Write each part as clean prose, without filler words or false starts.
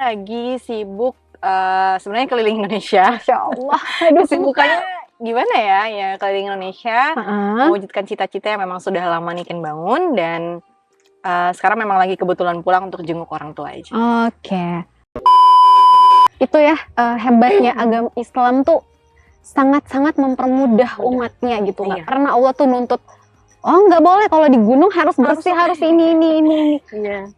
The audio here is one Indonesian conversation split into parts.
lagi sibuk sebenarnya keliling Indonesia. Masya Allah. Aduh, Kesibukannya gimana ya? Ya keliling Indonesia, Heeh. mewujudkan cita-cita yang memang sudah lama Niken bangun dan sekarang memang lagi kebetulan pulang untuk jenguk orang tua aja. Oke. Itu ya hebatnya agama Islam tuh sangat-sangat mempermudah umatnya gitu. Nggak Iya. pernah Allah tuh nuntut, oh nggak boleh kalau di gunung harus bersih, harus ini. Iya.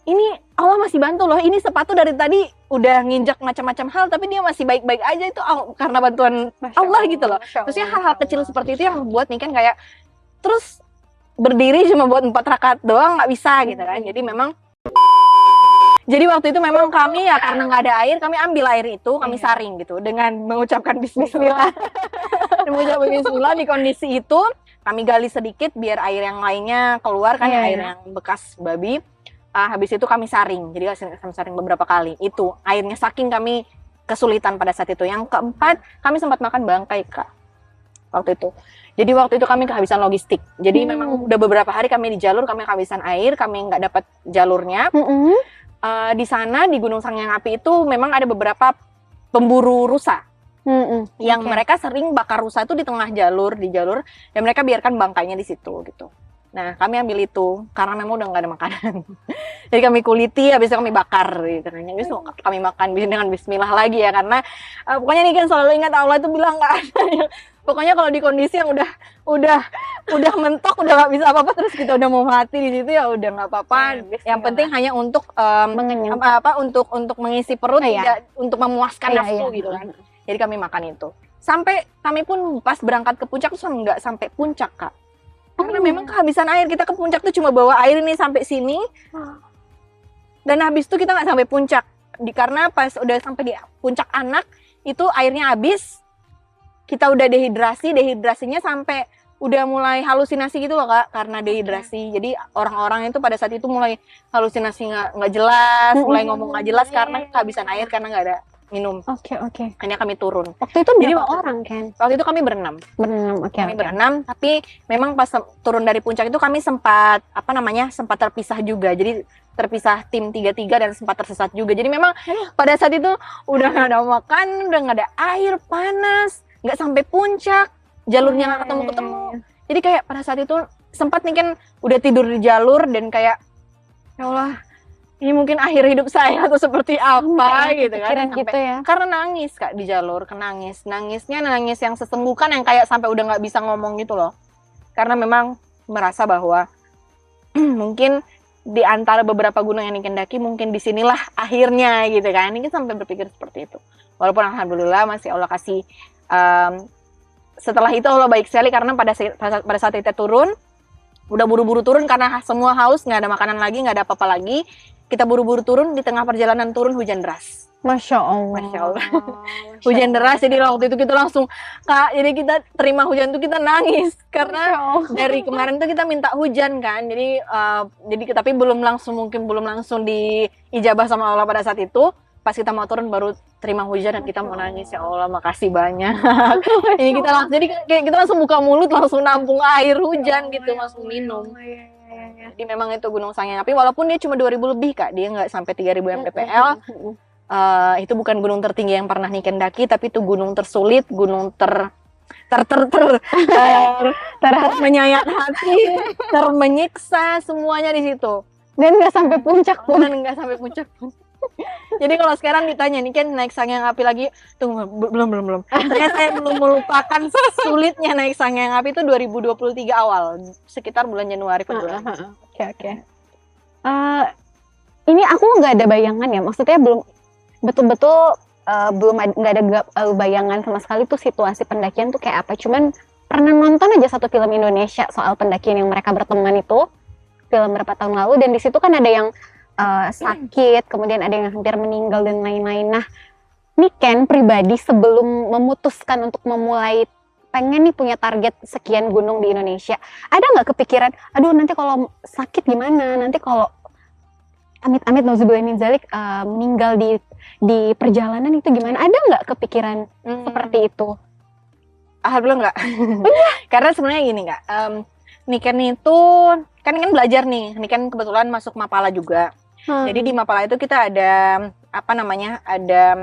Ini Allah masih bantu loh. Ini sepatu dari tadi udah nginjak macam-macam hal, tapi dia masih baik-baik aja itu karena bantuan Allah gitu loh. Terusnya hal-hal kecil seperti itu yang membuat Niken kayak terus berdiri cuma buat 4 rakaat doang nggak bisa gitu kan. Jadi waktu itu memang kami ya karena nggak ada air, kami ambil air itu, kami saring gitu dengan mengucapkan Bismillah. Dan mengucapkan Bismillah di kondisi itu kami gali sedikit biar air yang lainnya keluar kan, air yang bekas babi. Habis itu kami saring, jadi kami saring beberapa kali. Itu airnya saking kami kesulitan pada saat itu. Yang keempat, kami sempat makan bangkai Kak waktu itu. Jadi waktu itu kami kehabisan logistik. Jadi memang udah beberapa hari kami di jalur, kami kehabisan air, kami nggak dapat jalurnya. Di sana di Gunung Sanghyang Api itu memang ada beberapa pemburu rusa yang mereka sering bakar rusa itu di tengah jalur, dan mereka biarkan bangkainya di situ gitu. Nah kami ambil itu karena memang udah nggak ada makanan. Jadi kami kuliti, habis itu kami bakar gitu. Habis itu kami makan dengan Bismillah lagi ya, karena pokoknya nih kan selalu ingat Allah itu bilang nggak ada. Pokoknya kalau di kondisi yang udah mentok, udah nggak bisa apa-apa, terus kita udah mau mati di situ ya udah nggak apa-apa. Yang penting hanya untuk untuk mengisi perut, tidak untuk memuaskan nafsu gitu kan. Jadi kami makan itu. Sampai kami pun pas berangkat ke puncak tuh nggak sampai puncak Kak. Karena memang kehabisan air. Kita ke puncak tuh cuma bawa air ini sampai sini. Dan habis itu kita nggak sampai puncak. Karena pas udah sampai di puncak anak itu airnya habis. Kita udah dehidrasinya sampai udah mulai halusinasi gitu loh Kak, karena dehidrasi. Jadi orang-orang itu pada saat itu mulai halusinasi nggak jelas, mulai ngomong nggak jelas karena kehabisan air, karena nggak ada minum. Oke. Akhirnya kami turun. Waktu itu berapa orang Ken? Waktu itu kami berenam. Kami berenam, tapi memang pas turun dari puncak itu kami sempat sempat terpisah juga. Jadi terpisah tim 3-3 dan sempat tersesat juga. Jadi memang pada saat itu udah nggak ada makan, udah nggak ada air, panas, nggak sampai puncak, jalurnya nggak ketemu. Jadi kayak pada saat itu sempat nih kan udah tidur di jalur dan kayak ya Allah, ini mungkin akhir hidup saya atau seperti apa gitu kan. Gitu ya. Karena nangis Kak di jalur, nangisnya nangis yang sesenggukan, yang kayak sampai udah nggak bisa ngomong gitu loh. Karena memang merasa bahwa mungkin di antara beberapa gunung yang Niken daki, mungkin disinilah akhirnya gitu kan. Niken sampai berpikir seperti itu. Walaupun alhamdulillah masih Allah kasih. Setelah itu Allah baik sekali, karena pada saat kita turun udah buru-buru turun karena semua haus, nggak ada makanan lagi, nggak ada apa-apa lagi. Kita buru-buru turun, di tengah perjalanan turun hujan deras. Masya Allah. Hujan deras, jadi waktu itu kita langsung Kak, jadi kita terima hujan itu kita nangis karena dari kemarin tuh kita minta hujan kan. Jadi tapi belum langsung diijabah sama Allah pada saat itu. Pas kita mau turun baru terima hujan dan kita mau nangis, ya Allah makasih banyak. Ini kita langsung, jadi kayak kita langsung buka mulut, langsung nampung air hujan gitu, langsung minum. Jadi memang itu Gunung Sanghyang Api, walaupun dia cuma 2000 lebih Kak, dia nggak sampai 3000 mdpl. Itu bukan gunung tertinggi yang pernah Niken daki, tapi itu gunung tersulit, gunung menyayat hati, menyiksa, semuanya di situ. Dan nggak sampai puncak pun. Jadi kalau sekarang ditanya nih kan naik Sanghyang Api lagi, tunggu belum. Saya belum melupakan sulitnya naik Sanghyang Api itu 2023 awal, sekitar bulan Januari Februari. Oke. Ini aku nggak ada bayangan ya, maksudnya belum betul-betul nggak ada bayangan sama sekali tuh situasi pendakian tuh kayak apa. Cuman pernah nonton aja satu film Indonesia soal pendakian yang mereka berteman itu, film berapa tahun lalu, dan di situ kan ada yang sakit, kemudian ada yang hampir meninggal dan lain-lain. Nah, Niken pribadi sebelum memutuskan untuk memulai pengen nih punya target sekian gunung di Indonesia, ada nggak kepikiran, aduh nanti kalau sakit gimana, nanti kalau amit-amit nauzubillah min dzalik meninggal di perjalanan itu gimana? Ada nggak kepikiran seperti itu? Alhamdulillah nggak. Karena sebenarnya gini Kak, Niken itu kan belajar nih, Niken kebetulan masuk Mapala juga. Jadi di Mapala itu kita ada apa namanya, ada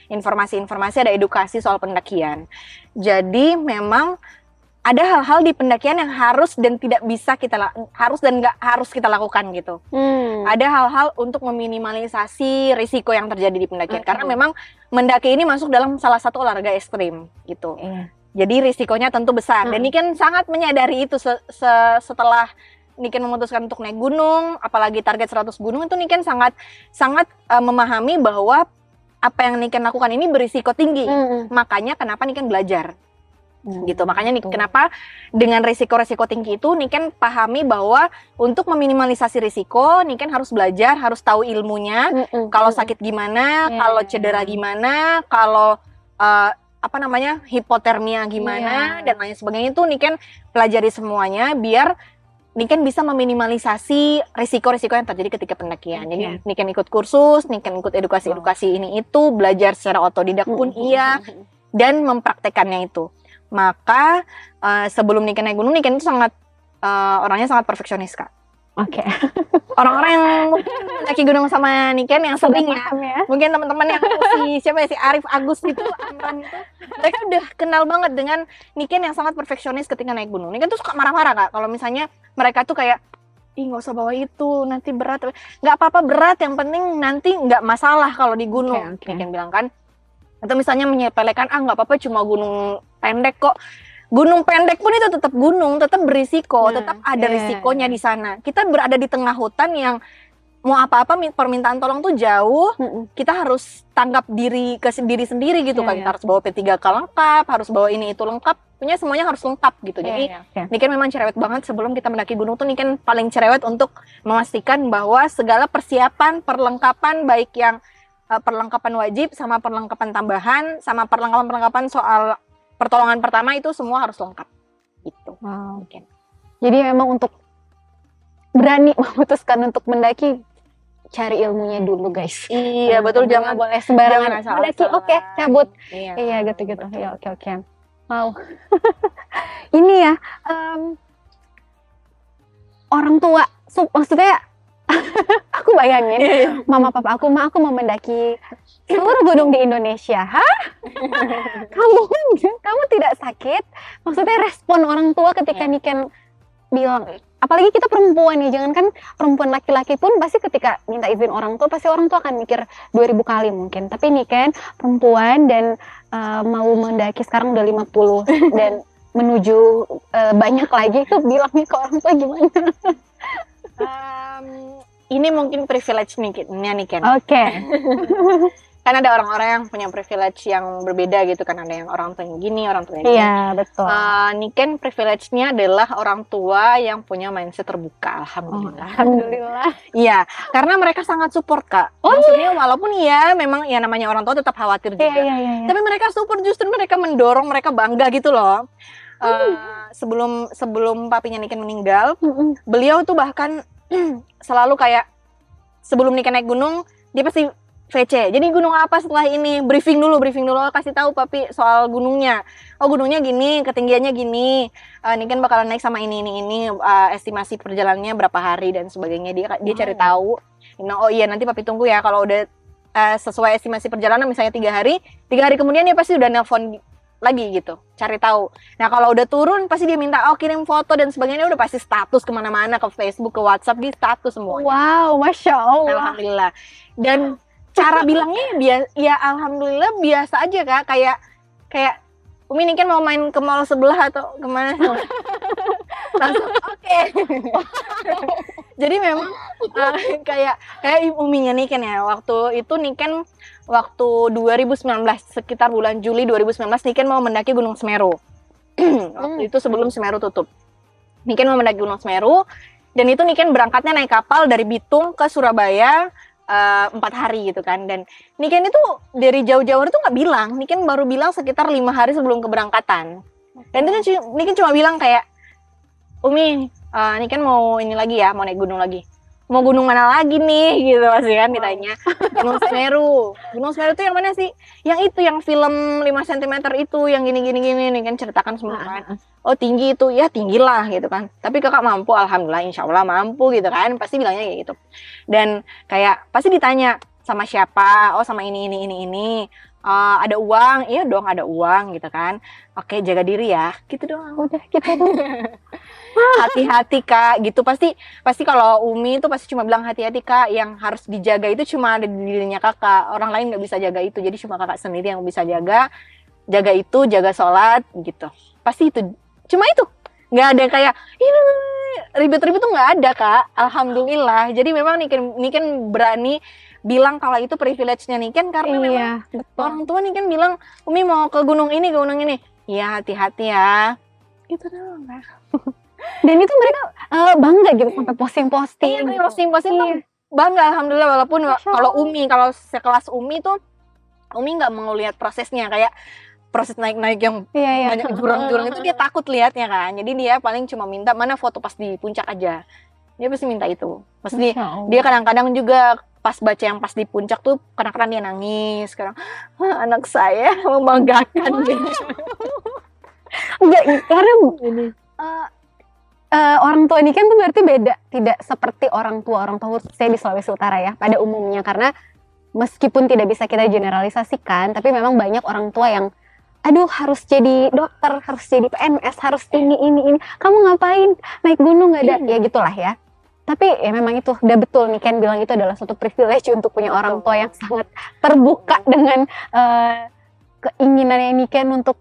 informasi-informasi, ada edukasi soal pendakian. Jadi memang ada hal-hal di pendakian yang harus dan tidak bisa harus dan nggak harus kita lakukan gitu. Ada hal-hal untuk meminimalisasi risiko yang terjadi di pendakian, karena memang mendaki ini masuk dalam salah satu olahraga ekstrim gitu. Jadi risikonya tentu besar. Dan Niken sangat menyadari itu setelah Niken memutuskan untuk naik gunung, apalagi target 100 gunung, itu Niken sangat memahami bahwa apa yang Niken lakukan ini berisiko tinggi. Makanya kenapa Niken belajar. Gitu. Makanya kenapa dengan risiko-risiko tinggi itu Niken pahami bahwa untuk meminimalisasi risiko Niken harus belajar, harus tahu ilmunya. Kalau sakit gimana, kalau cedera gimana, kalau apa namanya, hipotermia gimana dan lain sebagainya, itu Niken pelajari semuanya biar Niken bisa meminimalisasi risiko-risiko yang terjadi ketika pendakian. Jadi Niken ikut kursus, Niken ikut edukasi-edukasi ini itu, belajar secara otodidak pun iya, dan mempraktekannya itu. Maka sebelum Niken naik gunung, Niken itu orangnya sangat perfeksionis, Kak. Orang-orang yang mungkin mendaki gunung sama Niken yang sering ya, mungkin teman-teman yang si Arif Agus itu, Amran itu, mereka udah kenal banget dengan Niken yang sangat perfeksionis ketika naik gunung. Niken tuh suka marah-marah, Kak, kalau misalnya mereka tuh kayak, ih nggak usah bawa itu, nanti berat. Nggak apa-apa berat, yang penting nanti nggak masalah kalau di gunung. Niken bilang kan. Atau misalnya menyepelekan, nggak apa-apa cuma gunung pendek kok. Gunung pendek pun itu tetap gunung, tetap berisiko, tetap ada risikonya di sana. Kita berada di tengah hutan yang mau apa-apa permintaan tolong tuh jauh, kita harus tanggap diri ke diri sendiri gitu kan. Kita harus bawa P3K lengkap, harus bawa ini itu lengkap, punya semuanya harus lengkap gitu. Jadi Niken memang cerewet banget sebelum kita mendaki gunung tuh. Niken paling cerewet untuk memastikan bahwa segala persiapan, perlengkapan, baik yang perlengkapan wajib sama perlengkapan tambahan sama perlengkapan soal pertolongan pertama itu semua harus lengkap gitu. Jadi memang untuk berani memutuskan untuk mendaki, cari ilmunya dulu guys. Iya betul, jangan boleh sembarangan mendaki. Cabut. Iya gitu. Ya oke. Wow. Ini ya orang tua, maksudnya aku bayangin mama papa aku, aku mau mendaki seluruh gunung di Indonesia. Kamu tidak sakit? Maksudnya respon orang tua ketika Niken bilang, apalagi kita perempuan ya, jangan kan perempuan, laki-laki pun pasti ketika minta izin orang tua, pasti orang tua akan mikir 2000 kali mungkin. Tapi Niken perempuan dan mau mendaki sekarang udah 50 dan menuju banyak lagi, itu bilangnya ke orang tua gimana? Ini mungkin privilege Niken. Kan ada orang-orang yang punya privilege yang berbeda gitu kan, ada yang orang tuanya gini, orang tuanya gini. Iya, betul. Niken privilege-nya adalah orang tua yang punya mindset terbuka, alhamdulillah. Alhamdulillah. Iya, karena mereka sangat support, Kak. Maksudnya walaupun ya memang ya namanya orang tua tetap khawatir juga. Tapi mereka support, justru mereka mendorong, mereka bangga gitu loh. Sebelum papinya Niken meninggal, beliau tuh bahkan selalu kayak sebelum Niken naik gunung, dia pasti VC. Jadi gunung apa setelah ini? Briefing dulu, kasih tahu papi soal gunungnya. Oh, gunungnya gini, ketinggiannya gini. Niken bakalan naik sama ini. Estimasi perjalanannya berapa hari dan sebagainya. Dia cari tahu. Oh iya, nanti papi tunggu ya kalau udah sesuai estimasi perjalanan misalnya 3 hari kemudian dia pasti udah nelpon lagi gitu, cari tahu. Nah kalau udah turun pasti dia minta kirim foto dan sebagainya, udah pasti status kemana-mana, ke Facebook, ke WhatsApp, di status semuanya. Wow, Masya Allah. Alhamdulillah. Dan cara bilangnya ya alhamdulillah biasa aja, Kak, kayak Umi Niken mau main ke mall sebelah atau kemana langsung oke. Jadi memang kayak Uminya Niken ya, waktu itu Niken waktu 2019 sekitar bulan Juli 2019 Niken mau mendaki Gunung Semeru. Waktu itu sebelum Semeru tutup, Niken mau mendaki Gunung Semeru, dan itu Niken berangkatnya naik kapal dari Bitung ke Surabaya 4 hari gitu kan. Dan Niken itu dari jauh-jauh itu nggak bilang, Niken baru bilang sekitar 5 hari sebelum keberangkatan. Dan itu Niken cuma bilang kayak, Umi, Niken mau ini lagi ya, mau naik gunung lagi. mau gunung mana lagi nih gitu pasti kan ditanya. Gunung Semeru. Gunung Semeru itu yang mana sih? Yang itu yang film 5 cm itu yang gini nih kan ceritakan semua kan. Oh tinggi itu, ya tinggilah gitu kan. Tapi kakak mampu, alhamdulillah insya Allah mampu gitu kan. Pasti bilangnya kayak gitu. Dan kayak pasti ditanya sama siapa? Oh sama ini. Ada uang, iya dong ada uang gitu kan. Oke jaga diri ya, gitu doang. Udah gitu doang. Hati-hati kak, gitu pasti kalau Umi itu pasti cuma bilang hati-hati kak, yang harus dijaga itu cuma ada di dirinya kakak, orang lain nggak bisa jaga itu, jadi cuma kakak sendiri yang bisa jaga itu, jaga sholat gitu, pasti itu, cuma itu, nggak ada kayak ini ribet-ribet tuh nggak ada kak, alhamdulillah. Jadi memang Niken berani bilang kalau itu privilege-nya Niken karena memang betul. orang tua Niken bilang Umi mau ke gunung ini, iya hati-hati ya, gitu doang kak. Dan itu mereka bangga gitu sampai posting-posting. Iya, posting-posting tuh bangga alhamdulillah, walaupun kalau sekelas Umi tuh Umi nggak mau lihat prosesnya, kayak proses naik-naik yang banyak jurang-jurang itu dia takut lihatnya kan. Jadi dia paling cuma minta mana foto pas di puncak aja. Dia pasti minta itu. Pasti dia kadang-kadang juga pas baca yang pas di puncak tuh kadang-kadang dia nangis. Sekarang anak saya membanggakan gitu. Enggak, karena orang tua ini kan tuh berarti beda, tidak seperti orang tua saya di Sulawesi Utara ya pada umumnya, karena meskipun tidak bisa kita generalisasikan, tapi memang banyak orang tua yang aduh harus jadi dokter, harus jadi PNS, harus ini, kamu ngapain naik gunung, nggak ada, ya gitulah ya. Tapi ya memang itu udah betul nih Ken bilang, itu adalah suatu privilege untuk punya orang tua yang sangat terbuka dengan keinginannya Niken untuk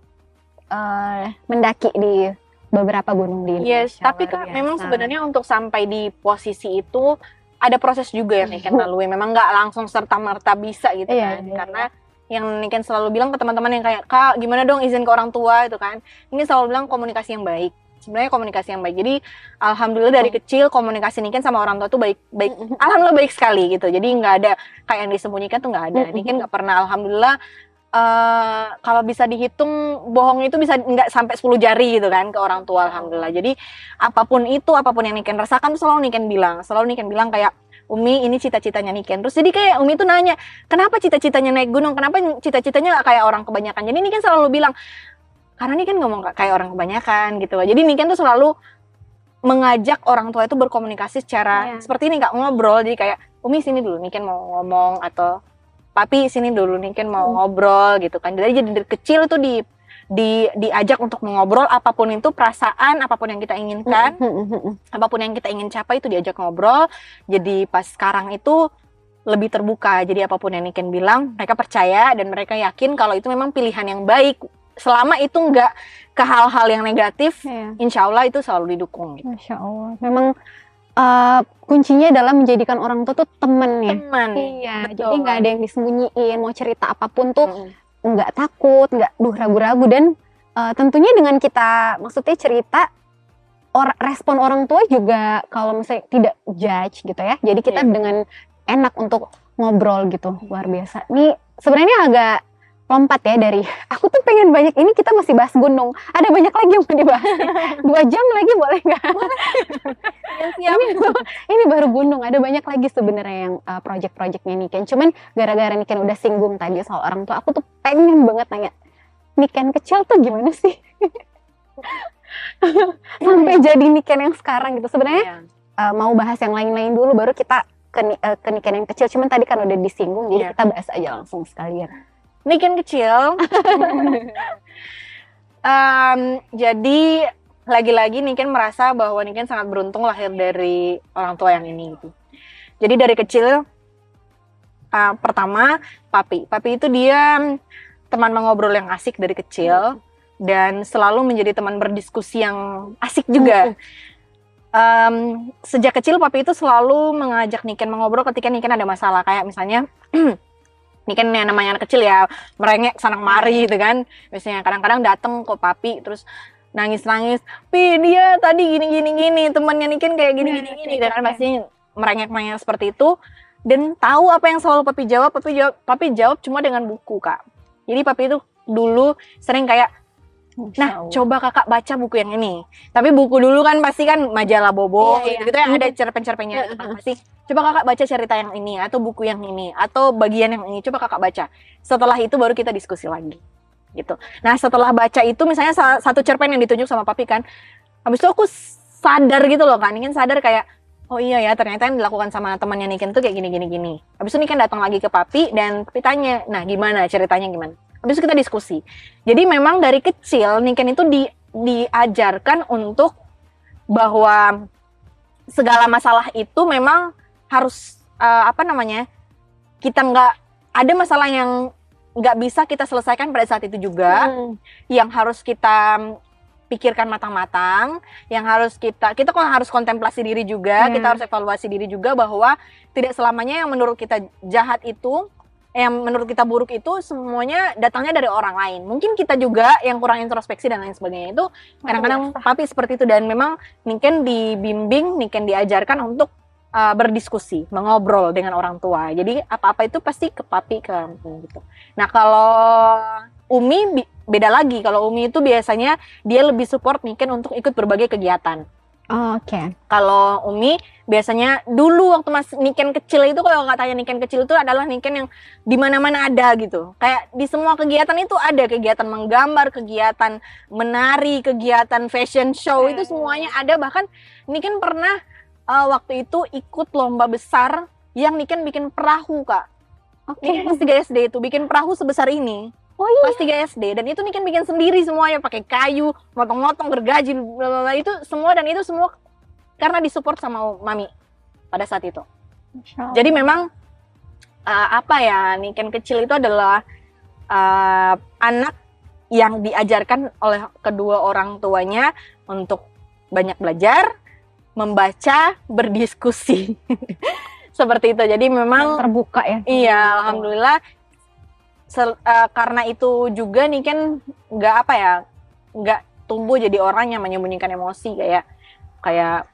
mendaki di beberapa gunung di Indonesia. Yes, tapi kak memang sebenarnya untuk sampai di posisi itu ada proses juga yang Niken lalui. Memang nggak langsung serta-merta bisa gitu kan. Karena yang Niken selalu bilang ke teman-teman yang kayak, kak gimana dong izin ke orang tua itu kan. Ini selalu bilang komunikasi yang baik. Sebenarnya komunikasi yang baik. Jadi alhamdulillah dari kecil komunikasi Niken sama orang tua tuh baik. Alhamdulillah baik sekali gitu. Jadi nggak ada kayak yang disembunyikan tuh nggak ada. Niken nggak pernah, alhamdulillah. Kalau bisa dihitung bohong itu bisa nggak sampai 10 jari gitu kan ke orang tua, alhamdulillah. Jadi apapun yang Niken rasakan selalu Niken bilang kayak Umi ini cita-citanya Niken. Terus jadi kayak Umi tuh nanya kenapa cita-citanya naik gunung, kenapa cita-citanya nggak kayak orang kebanyakan. Jadi Niken selalu bilang karena Niken ngomong kayak orang kebanyakan gitu. Jadi Niken tuh selalu mengajak orang tua itu berkomunikasi secara seperti ini kak, ngobrol. Jadi kayak Umi sini dulu Niken mau ngomong, atau Papi sini dulu Niken mau ngobrol gitu kan. Jadi dari kecil tuh diajak untuk mengobrol, apapun itu perasaan, apapun yang kita inginkan, apapun yang kita ingin capai itu diajak ngobrol. Jadi pas sekarang itu lebih terbuka. Jadi apapun yang Niken bilang mereka percaya dan mereka yakin kalau itu memang pilihan yang baik. Selama itu nggak ke hal-hal yang negatif, insya Allah itu selalu didukung gitu. Insya Allah. Memang kuncinya adalah menjadikan orang tua tuh teman ya. Iya, betul. Jadi nggak ada yang disembunyiin, mau cerita apapun tuh nggak takut, nggak ragu-ragu. Dan tentunya dengan kita maksudnya cerita, respon orang tua juga kalau misalnya tidak judge gitu ya. Jadi kita dengan enak untuk ngobrol gitu, luar biasa. Nih sebenarnya agak lompat ya dari aku tuh pengen banyak, ini kita masih bahas gunung, ada banyak lagi yang mau dibahas. 2 jam lagi boleh nggak? Ini baru gunung, ada banyak lagi sebenarnya yang project-projectnya Niken. Cuman gara-gara Niken udah singgung tadi soal orang tua, aku tuh pengen banget nanya Niken kecil tuh gimana sih sampai jadi Niken yang sekarang gitu. Sebenarnya mau bahas yang lain-lain dulu baru kita ke Niken yang kecil. Cuman tadi kan udah disinggung, jadi kita bahas aja langsung sekalian. Niken kecil. Jadi lagi-lagi Niken merasa bahwa Niken sangat beruntung lahir dari orang tua yang ini gitu. Jadi dari kecil, pertama Papi itu dia teman mengobrol yang asik dari kecil dan selalu menjadi teman berdiskusi yang asik juga. Sejak kecil Papi itu selalu mengajak Niken mengobrol ketika Niken ada masalah, kayak misalnya Niken yang namanya anak kecil ya, merengek sana kemari gitu kan. Biasanya kadang-kadang dateng ke Papi terus nangis-nangis, "Pi, dia tadi gini, temannya Niken kayak gini kan pasti merengek-merengek seperti itu. Dan tahu apa yang selalu Papi jawab? Papi jawab cuma dengan buku, Kak. Jadi Papi itu dulu sering kayak Masya Nah, Allah. coba kakak baca buku yang ini. Tapi buku dulu kan pasti kan majalah Bobo, Iya, gitu-gitu yang ada cerpen-cerpennya. Itu kan pasti, coba kakak baca cerita yang ini, atau buku yang ini, atau bagian yang ini, coba kakak baca. Setelah itu baru kita diskusi lagi. Gitu. Nah, setelah baca itu, misalnya satu cerpen yang ditunjuk sama papi kan, habis itu aku sadar gitu loh kan, Niken sadar kayak, oh iya ya, ternyata yang dilakukan sama temannya Niken tuh kayak gini. Habis itu Niken datang lagi ke papi, dan papi tanya, nah gimana, ceritanya gimana? Habis itu kita diskusi. Jadi memang dari kecil Niken itu diajarkan untuk bahwa segala masalah itu memang harus kita nggak ada masalah yang nggak bisa kita selesaikan pada saat itu juga, yang harus kita pikirkan matang-matang, yang harus kita harus kontemplasi diri juga, kita harus evaluasi diri juga bahwa tidak selamanya yang menurut kita jahat itu, yang menurut kita buruk itu semuanya datangnya dari orang lain. Mungkin kita juga yang kurang introspeksi dan lain sebagainya. Itu kadang-kadang papi seperti itu, dan memang Niken dibimbing, Niken diajarkan untuk berdiskusi, mengobrol dengan orang tua. Jadi apa-apa itu pasti ke papi gitu. Nah, kalau Umi beda lagi. Kalau Umi itu biasanya dia lebih support Niken untuk ikut berbagai kegiatan. Oke. Kalau Umi biasanya dulu waktu Niken kecil itu, kalau katanya Niken kecil itu adalah Niken yang di mana-mana ada gitu. Kayak di semua kegiatan itu ada, kegiatan menggambar, kegiatan menari, kegiatan fashion show, itu semuanya ada. Bahkan Niken pernah waktu itu ikut lomba besar yang Niken bikin perahu, Kak. Niken pas 3 SD itu bikin perahu sebesar ini. Oh iya. Pas 3 SD, dan itu Niken bikin sendiri semuanya, pakai kayu, motong-motong, gergaji, itu semua, dan itu semua karena disupport sama Mami pada saat itu. Jadi memang Niken kecil itu adalah anak yang diajarkan oleh kedua orang tuanya untuk banyak belajar, membaca, berdiskusi. Seperti itu. Jadi memang terbuka ya. Iya, alhamdulillah. Karena itu juga Niken nggak tumbuh jadi orang yang menyembunyikan emosi, kayak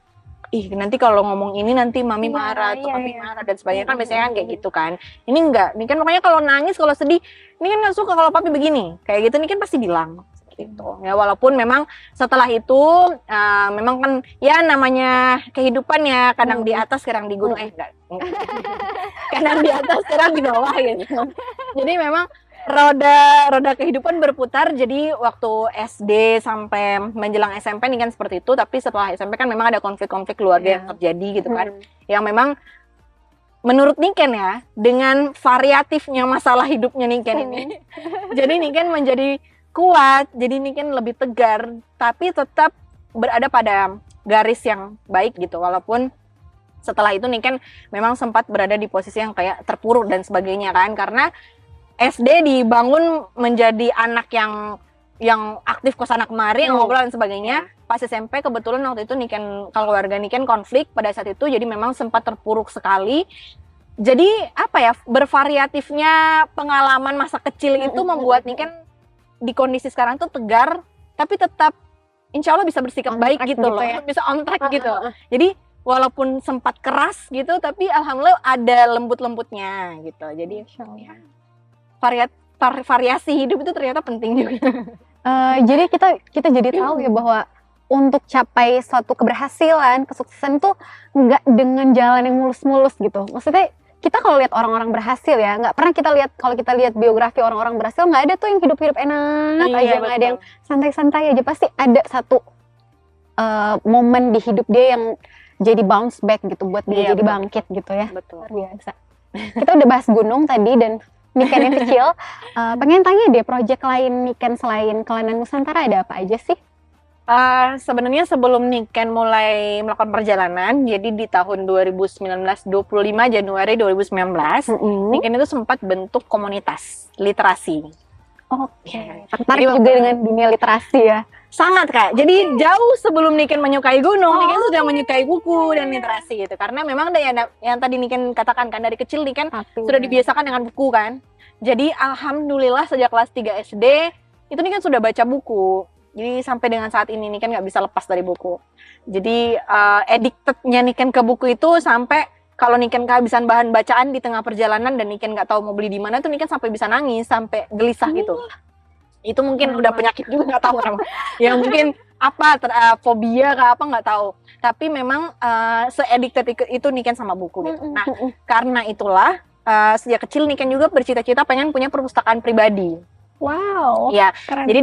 nanti kalau ngomong ini nanti mami marah atau papi marah dan sebagainya, kan biasanya kan kayak gitu kan. Ini enggak, Niken makanya kalau nangis, kalau sedih, Niken nggak suka kalau papi begini kayak gitu, Niken pasti bilang gitu ya. Walaupun memang setelah itu memang kan ya namanya kehidupan ya, kadang di atas, kadang di gunung, kadang di atas, kadang di bawah gitu. Jadi memang roda kehidupan berputar. Jadi waktu SD sampai menjelang SMP Niken seperti itu, tapi setelah SMP kan memang ada konflik-konflik keluarga yang terjadi gitu kan, yang memang menurut Niken ya, dengan variatifnya masalah hidupnya Niken ini, jadi Niken menjadi kuat, jadi Niken lebih tegar, tapi tetap berada pada garis yang baik gitu. Walaupun setelah itu Niken memang sempat berada di posisi yang kayak terpuruk dan sebagainya kan, karena SD dibangun menjadi anak yang aktif kesana kemari, yang ngobrol dan sebagainya. Pas SMP kebetulan waktu itu Niken, kalau keluarga Niken konflik pada saat itu, jadi memang sempat terpuruk sekali. Jadi bervariatifnya pengalaman masa kecil itu membuat Niken di kondisi sekarang tuh tegar, tapi tetap insya Allah bisa bersikap baik gitu loh, bisa on track gitu. Jadi walaupun sempat keras gitu, tapi alhamdulillah ada lembut-lembutnya gitu. Jadi variasi hidup itu ternyata penting juga. Jadi kita jadi tahu ya bahwa untuk capai suatu keberhasilan, kesuksesan itu nggak dengan jalan yang mulus-mulus gitu. Maksudnya kita kalau lihat orang-orang berhasil ya, nggak pernah kita lihat, kalau kita lihat biografi orang-orang berhasil, nggak ada tuh yang hidup-hidup enak aja, nggak ada yang santai-santai aja. Pasti ada satu momen di hidup dia yang jadi bounce back gitu, buat dia jadi bangkit gitu ya. Betul. Luar biasa. Kita udah bahas gunung tadi dan Niken yang kecil. Pengen tanya deh, project lain Niken selain Kelana Nusantara ada apa aja sih? Sebenarnya sebelum Niken mulai melakukan perjalanan, jadi di tahun 2019, 25 Januari 2019, Niken itu sempat bentuk komunitas literasi. Oke. Tertarik juga dengan dunia literasi ya? Sangat, Kak. Jadi jauh sebelum Niken menyukai gunung, Niken sudah menyukai buku dan literasi gitu. Karena memang yang tadi Niken katakan kan, dari kecil Niken sudah dibiasakan dengan buku kan. Jadi alhamdulillah sejak kelas 3 SD itu Niken sudah baca buku. Jadi sampai dengan saat ini Niken nggak bisa lepas dari buku. Jadi addicted-nya Niken ke buku itu sampai kalau Niken kehabisan bahan bacaan di tengah perjalanan dan Niken nggak tahu mau beli di mana tuh, Niken sampai bisa nangis, sampai gelisah gitu. Itu mungkin udah penyakit juga, nggak tahu kenapa. Ya mungkin apa fobia kah apa nggak tahu. Tapi memang se-addicted itu Niken sama buku gitu. Nah, karena itulah sejak kecil Niken juga bercita-cita pengen punya perpustakaan pribadi. Wow. Ya, Keren. jadi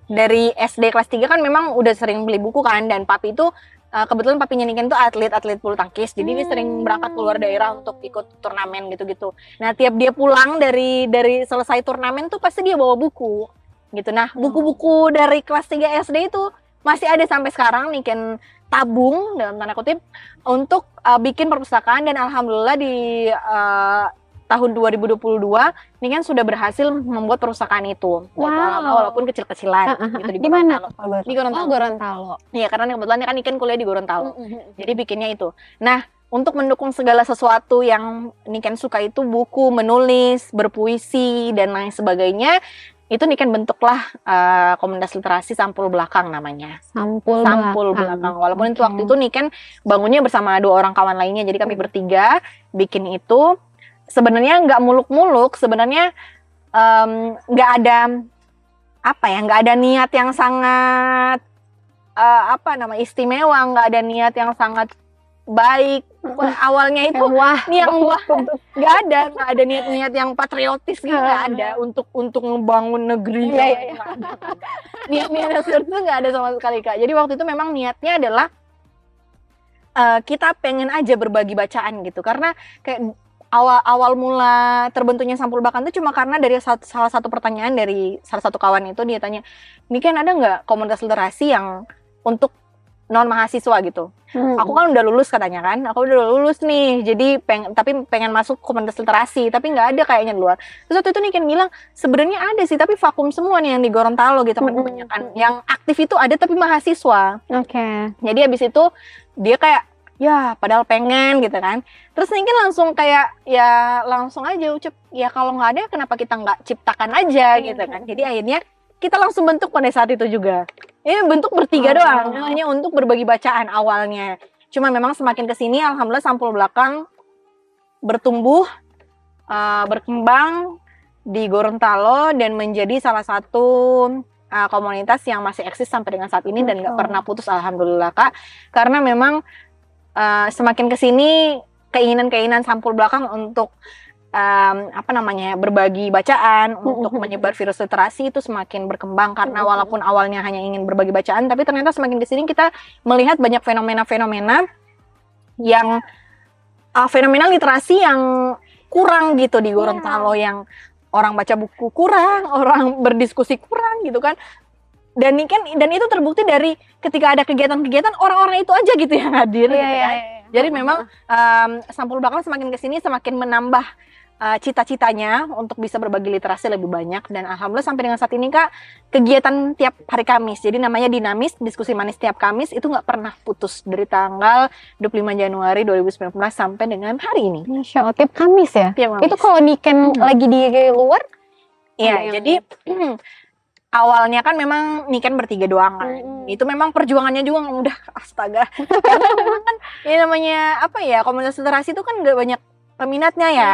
dari SD kelas 3 kan memang udah sering beli buku kan, dan papi itu kebetulan papinya Niken tuh atlet bulu tangkis, jadi dia sering berangkat keluar daerah untuk ikut turnamen gitu-gitu. Nah, tiap dia pulang dari selesai turnamen tuh pasti dia bawa buku gitu. Nah, buku-buku dari kelas 3 SD itu masih ada sampai sekarang Niken tabung dalam tanda kutip untuk bikin perpustakaan, dan alhamdulillah di tahun 2022 Niken sudah berhasil membuat perpustakaan itu. Wow. Walaupun kecil-kecilan gitu di Di mana? Gorontalo. Di Gorontalo. Oh, Gorontalo. Iya, karena kebetulan kan Niken kuliah di Gorontalo. Jadi bikinnya itu. Nah, untuk mendukung segala sesuatu yang Niken suka itu buku, menulis, berpuisi dan lain sebagainya, itu Niken bentuklah komunitas literasi Sampul Belakang namanya. Sampul Belakang. Walaupun itu waktu itu Niken bangunnya bersama 2 orang kawan lainnya. Jadi kami bertiga bikin itu. Sebenarnya nggak muluk-muluk. Sebenarnya nggak ada nggak ada niat yang sangat istimewa, nggak ada niat yang sangat baik. Awalnya itu niat nggak ada niat-niat yang patriotis gitu, nggak ada untuk ngebangun negeri. Niat-niat seperti itu nggak ada sama sekali, Kak. Jadi waktu itu memang niatnya adalah kita pengen aja berbagi bacaan gitu, karena kayak awal mula terbentuknya Sampul Belakang itu cuma karena dari salah satu pertanyaan dari salah satu kawan itu, dia tanya, "Ini kan ada nggak komunitas literasi yang untuk non mahasiswa gitu?" Aku kan udah lulus katanya kan, aku udah lulus nih, jadi pengen masuk komunitas literasi, tapi nggak ada kayaknya di luar. Terus waktu itu Niken bilang, sebenarnya ada sih, tapi vakum semua nih yang di Gorontalo gitu kan, kebanyakan yang aktif itu ada tapi mahasiswa. Jadi habis itu dia kayak, ya padahal pengen gitu kan. Terus Niken langsung kayak, ya langsung aja ucap, ya kalau nggak ada kenapa kita nggak ciptakan aja gitu kan. Jadi akhirnya kita langsung bentuk pada saat itu juga. Bentuk bertiga doang, hanya untuk berbagi bacaan awalnya. Cuma memang semakin kesini, alhamdulillah Sampul Belakang bertumbuh, berkembang di Gorontalo dan menjadi salah satu komunitas yang masih eksis sampai dengan saat ini dan nggak pernah putus, alhamdulillah, Kak. Karena memang semakin kesini keinginan Sampul Belakang untuk berbagi bacaan, untuk menyebar virus literasi itu semakin berkembang, karena walaupun awalnya hanya ingin berbagi bacaan, tapi ternyata semakin kesini kita melihat banyak fenomena-fenomena yang fenomena literasi yang kurang gitu di Gorontalo, yang orang baca buku kurang, orang berdiskusi kurang gitu kan. Dan itu terbukti dari ketika ada kegiatan-kegiatan orang-orang itu aja gitu yang hadir gitu kan. Jadi memang Sampul Belakang semakin kesini semakin menambah cita-citanya untuk bisa berbagi literasi lebih banyak, dan alhamdulillah sampai dengan saat ini, Kak, kegiatan tiap hari Kamis, jadi namanya Dinamis, diskusi manis tiap Kamis, itu nggak pernah putus dari tanggal 25 Januari 2019 sampai dengan hari ini. Masya Allah, tiap Kamis ya? Tiap Kamis. Itu kalau Niken lagi di luar? Iya, jadi awalnya kan memang Niken bertiga doang kan. Itu memang perjuangannya juga udah astaga. Karena memang kan namanya komunitas literasi itu kan nggak banyak peminatnya ya.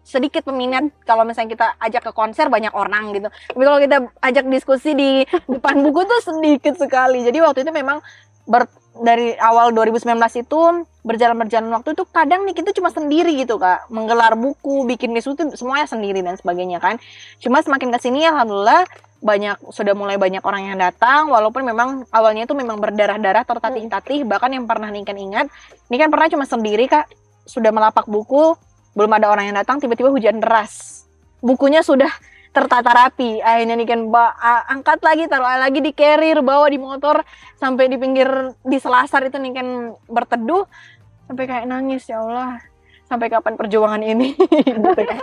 Sedikit peminat kalau misalnya kita ajak ke konser banyak orang gitu. Tapi kalau kita ajak diskusi di depan buku tuh sedikit sekali. Jadi waktu itu memang dari awal 2019 itu berjalan waktu itu kadang Niken itu cuma sendiri gitu, Kak. Menggelar buku, bikin diskusi semuanya sendiri dan sebagainya kan. Cuma semakin kesini alhamdulillah sudah mulai banyak orang yang datang, walaupun memang awalnya itu memang berdarah-darah, tertatih-tatih. Bahkan yang pernah Niken ingat, Niken pernah cuma sendiri, Kak, sudah melapak buku, belum ada orang yang datang, tiba-tiba hujan deras, bukunya sudah tertata rapi. Akhirnya Niken angkat lagi, taruh lagi di carrier, bawa di motor sampai di pinggir di Selasar itu Niken berteduh sampai kayak nangis, ya Allah, sampai kapan perjuangan ini gitu kan.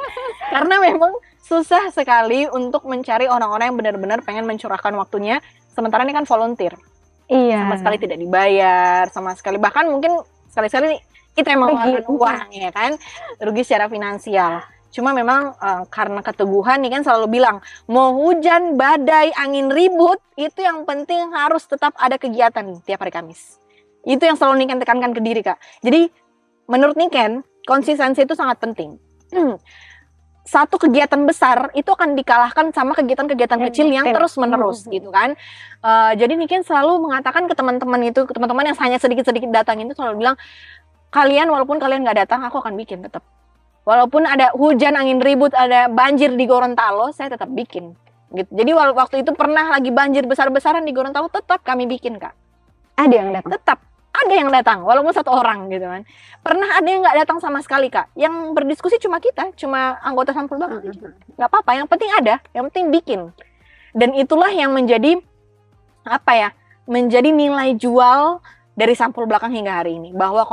Karena memang susah sekali untuk mencari orang-orang yang benar-benar pengen mencurahkan waktunya, sementara ini kan volunteer. Sama sekali tidak dibayar, sama sekali, bahkan mungkin sekali-sekali kita yang mengeluarkan uang, ya kan, rugi secara finansial. Cuma memang karena keteguhan nih kan selalu bilang, mau hujan, badai, angin ribut, itu yang penting harus tetap ada kegiatan tiap hari Kamis. Itu yang selalu Niken tekankan ke diri, Kak. Jadi menurut Niken, konsistensi itu sangat penting. satu kegiatan besar itu akan dikalahkan sama kegiatan-kegiatan kecil yang terus-menerus gitu kan. Jadi Niken selalu mengatakan ke teman-teman yang hanya sedikit-sedikit datang itu selalu bilang, kalian walaupun kalian nggak datang, aku akan bikin tetap. Walaupun ada hujan, angin ribut, ada banjir di Gorontalo, saya tetap bikin. Gitu. Jadi waktu itu pernah lagi banjir besar-besaran di Gorontalo, tetap kami bikin, Kak. Ada yang datang? Tetap ada yang datang, walaupun 1 orang gitu kan. Pernah ada yang nggak datang sama sekali, Kak. Yang berdiskusi cuma kita, cuma anggota sampul belakang. Nggak apa-apa, yang penting ada, yang penting bikin. Dan itulah yang menjadi menjadi nilai jual dari sampul belakang hingga hari ini, bahwa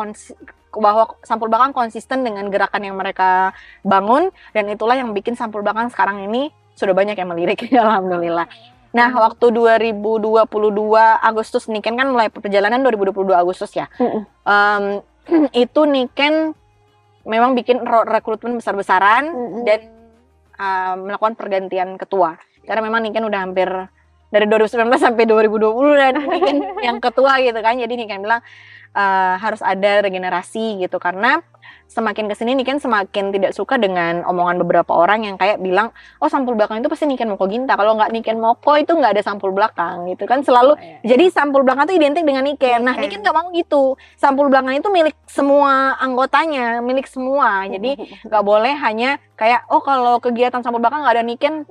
sampul belakang konsisten dengan gerakan yang mereka bangun, dan itulah yang bikin sampul belakang sekarang ini sudah banyak yang melirik. Alhamdulillah. Nah, waktu 2022 Agustus, Niken kan mulai perjalanan 2022 Agustus ya. Itu Niken memang bikin rekrutmen besar-besaran dan melakukan pergantian ketua. Karena memang Niken udah hampir dari 2019 sampai 2020 dan Niken yang ketua gitu kan. Jadi Niken bilang harus ada regenerasi gitu, karena semakin kesini Niken semakin tidak suka dengan omongan beberapa orang yang kayak bilang, oh sampul belakang itu pasti Niken Moko Ginta, kalau nggak Niken Moko itu nggak ada sampul belakang gitu kan, selalu jadi sampul belakang itu identik dengan Niken. Nah Niken nggak mau gitu, sampul belakang itu milik semua anggotanya, milik semua, jadi nggak boleh hanya kayak oh kalau kegiatan sampul belakang nggak ada Niken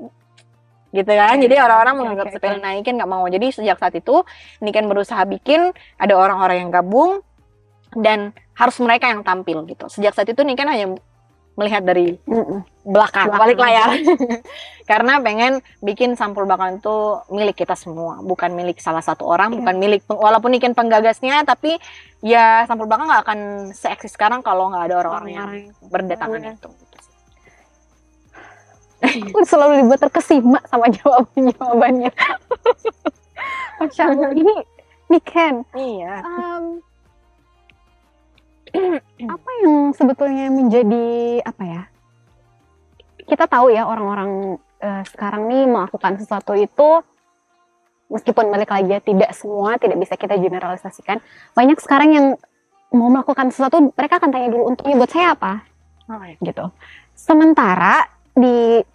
gitu kan. Jadi orang-orang menganggap sepele. Nah, Niken nggak mau. Jadi sejak saat itu Niken berusaha bikin ada orang-orang yang gabung dan harus mereka yang tampil gitu. Sejak saat itu Niken hanya melihat dari belakang balik layar. Karena pengen bikin sampul belakang itu milik kita semua, bukan milik salah satu orang, bukan milik walaupun Niken penggagasnya, tapi ya sampul belakang nggak akan se-eksis sekarang kalau nggak ada orang-orang yang berdatangan itu. Aku selalu dibuat terkesima sama jawabannya. Masya Allah, ini Niken. Iya. Apa yang sebetulnya menjadi kita tahu ya orang-orang sekarang nih melakukan sesuatu itu, meskipun balik lagi tidak semua, tidak bisa kita generalisasikan. Banyak sekarang yang mau melakukan sesuatu, mereka akan tanya dulu untungnya buat saya apa, gitu. Sementara di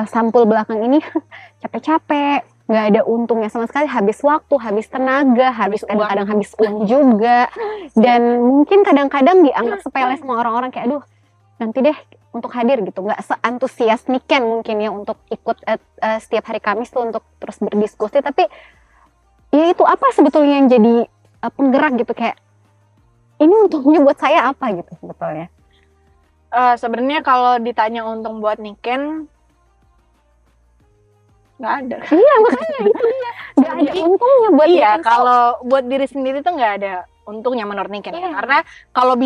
sampul belakang ini capek-capek, nggak ada untungnya sama sekali, habis waktu, habis tenaga, kadang-kadang habis uang juga, dan mungkin kadang-kadang dianggap sepele sama orang-orang kayak aduh nanti deh untuk hadir gitu, nggak seantusias Niken mungkin ya untuk ikut setiap hari Kamis tuh untuk terus berdiskusi, tapi ya itu apa sebetulnya yang jadi penggerak gitu, kayak ini untungnya buat saya apa gitu sebetulnya. Sebenarnya kalau ditanya untung buat Niken nggak ada. Iya makanya itu dia, nggak ada untungnya buat Niken. Iya, Niken. kalau buat diri sendiri tuh nggak ada untungnya menurut Niken. Karena kalau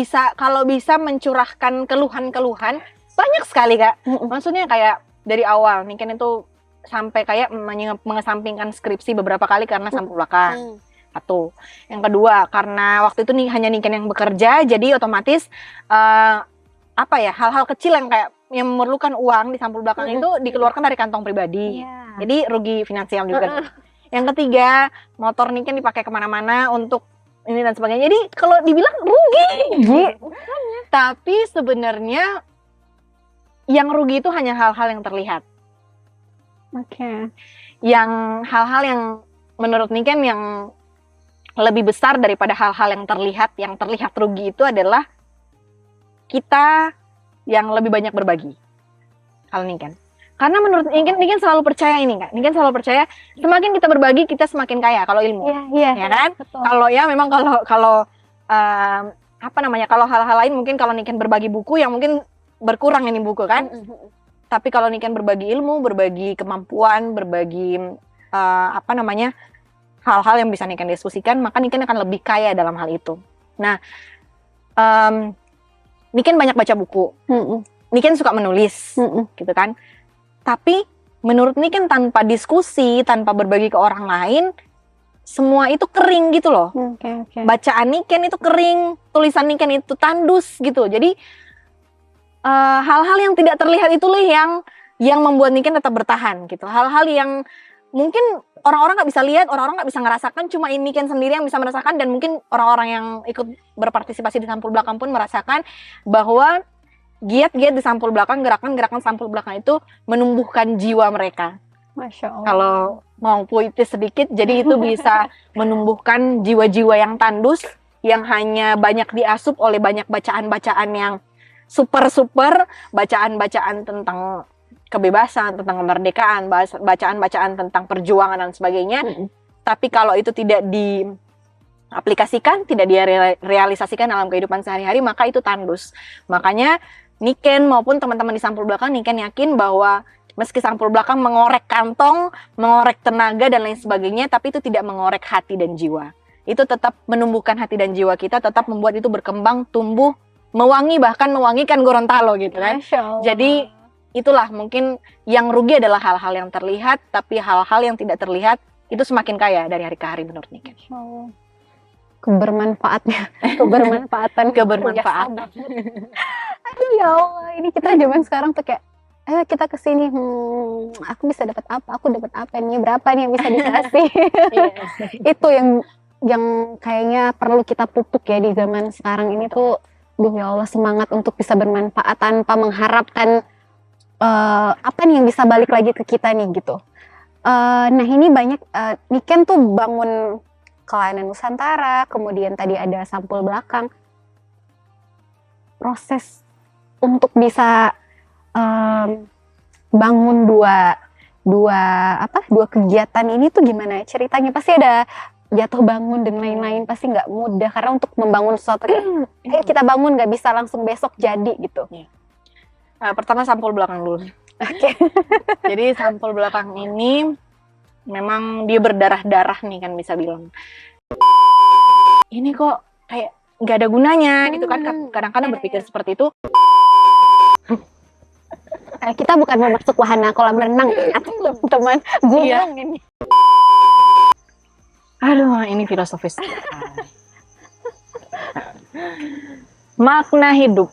bisa mencurahkan keluhan-keluhan banyak sekali, Kak. Maksudnya kayak dari awal Niken itu sampai kayak mengesampingkan skripsi beberapa kali karena sampul belakang. Satu. Yang kedua, karena waktu itu hanya Niken yang bekerja, jadi otomatis hal-hal kecil yang memerlukan uang di sampul belakang itu dikeluarkan dari kantong pribadi. Jadi rugi finansial juga. Yang ketiga, motor Niken dipakai kemana-mana untuk ini dan sebagainya. Jadi kalau dibilang rugi. Tapi sebenarnya yang rugi itu hanya hal-hal yang terlihat. Yang hal-hal yang menurut Niken yang lebih besar daripada hal-hal yang terlihat rugi itu adalah kita yang lebih banyak berbagi. Kalau Niken. Karena menurut Niken selalu percaya ini, Kak. Niken selalu percaya semakin kita berbagi kita semakin kaya kalau ilmu. Iya, ya kan? Kalau ya memang kalau hal-hal lain mungkin kalau Niken berbagi buku yang mungkin berkurang ini buku kan. Tapi kalau Niken berbagi ilmu, berbagi kemampuan, berbagi hal-hal yang bisa Niken diskusikan, maka Niken akan lebih kaya dalam hal itu. Nah, Niken banyak baca buku, Niken suka menulis, gitu kan. Tapi menurut Niken tanpa diskusi, tanpa berbagi ke orang lain, semua itu kering gitu loh. Bacaan Niken itu kering, tulisan Niken itu tandus gitu. Jadi hal-hal yang tidak terlihat itulah yang membuat Niken tetap bertahan gitu. Hal-hal yang mungkin orang-orang nggak bisa lihat, orang-orang nggak bisa ngerasakan, cuma Niken sendiri yang bisa merasakan, dan mungkin orang-orang yang ikut berpartisipasi di sampul belakang pun merasakan bahwa giat-giat di sampul belakang, gerakan-gerakan sampul belakang itu menumbuhkan jiwa mereka. Masya Allah. Kalau mau puitis sedikit, jadi itu bisa menumbuhkan jiwa-jiwa yang tandus, yang hanya banyak diasup oleh banyak bacaan-bacaan yang super-super, bacaan-bacaan tentang kebebasan, tentang kemerdekaan, bacaan-bacaan tentang perjuangan dan sebagainya. Tapi kalau itu tidak diaplikasikan, tidak direalisasikan dalam kehidupan sehari-hari, maka itu tandus. Makanya Niken maupun teman-teman di sampul belakang, Niken yakin bahwa meski sampul belakang mengorek kantong, mengorek tenaga dan lain sebagainya, tapi itu tidak mengorek hati dan jiwa. Itu tetap menumbuhkan hati dan jiwa kita, tetap membuat itu berkembang, tumbuh, mewangi, bahkan mewangikan Gorontalo gitu kan. Jadi itulah mungkin yang rugi adalah hal-hal yang terlihat, tapi hal-hal yang tidak terlihat itu semakin kaya dari hari ke hari menurut Niken. Kebermanfaatan. Aduh ya Allah, ini kita zaman sekarang tuh kayak, ayo kita kesini, aku bisa dapat apa, aku dapat apa nih, berapa nih yang bisa dikasih. Itu yang kayaknya perlu kita pupuk ya di zaman sekarang ini tuh. Duh ya Allah, semangat untuk bisa bermanfaat tanpa mengharapkan apa nih yang bisa balik lagi ke kita nih gitu. Nah ini banyak, Niken tuh bangun Kelainan Nusantara, kemudian tadi ada sampul belakang. Proses untuk bisa bangun dua kegiatan ini tuh gimana ceritanya? Pasti ada jatuh bangun dan lain-lain, pasti nggak mudah karena untuk membangun sesuatu ayo kita bangun nggak bisa langsung besok jadi gitu. Pertama sampul belakang dulu. Oke. Jadi sampul belakang ini memang dia berdarah-darah nih kan bisa bilang. Ini kok kayak nggak ada gunanya gitu kan, kadang-kadang berpikir seperti itu. Kita bukan mau masuk wahana kolam renang atau teman-teman gunung ini. Aduh, ini filosofis. Makna hidup.